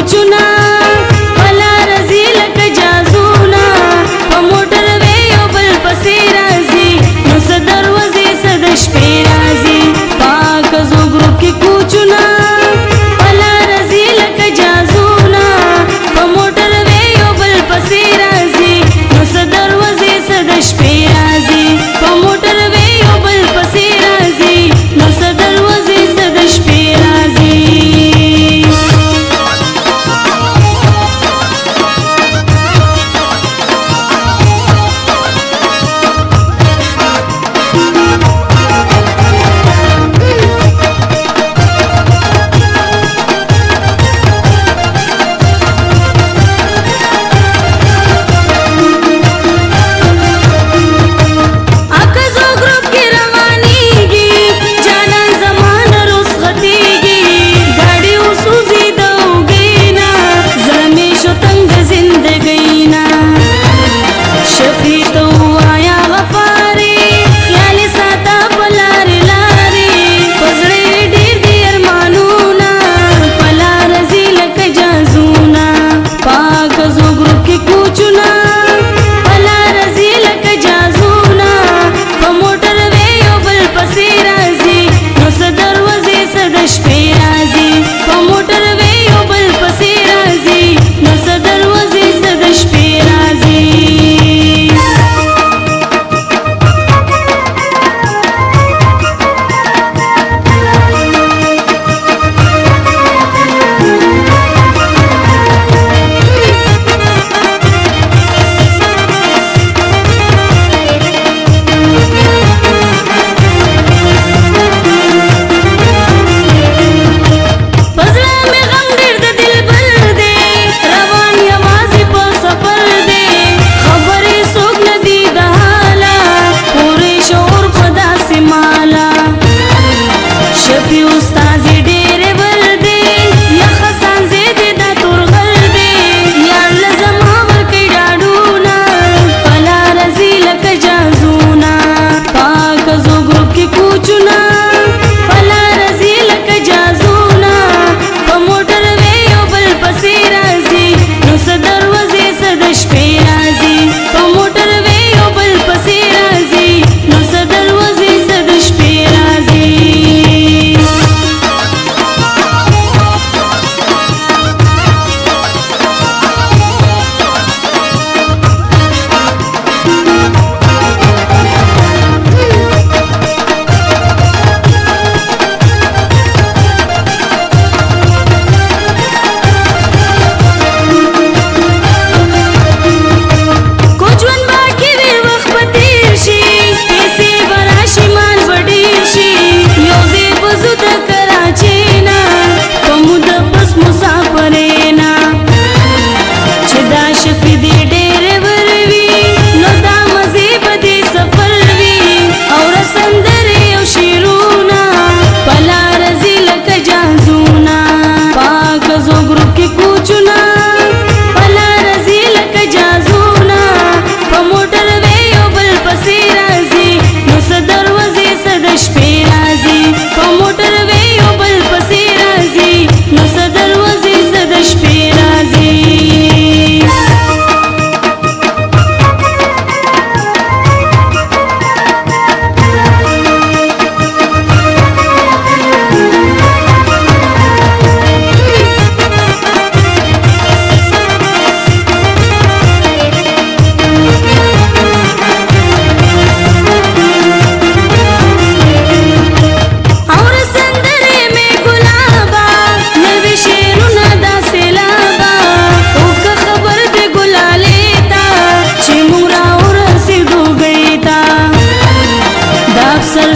کوچونا ولا رزي لک جازونا په موټر وې یو بل پسې راځي نو څه دروازې څه د شپې راځي پاک زوګرو کې کوچونا ولا رزي لک جازونا په موټر وې یو بل پسې راځي نو څه دروازې څه د شپې راځي په موټر وې یو بل پسې راځي نو څه دروازې څه د شپې راځي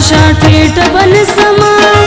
شاټ بن سما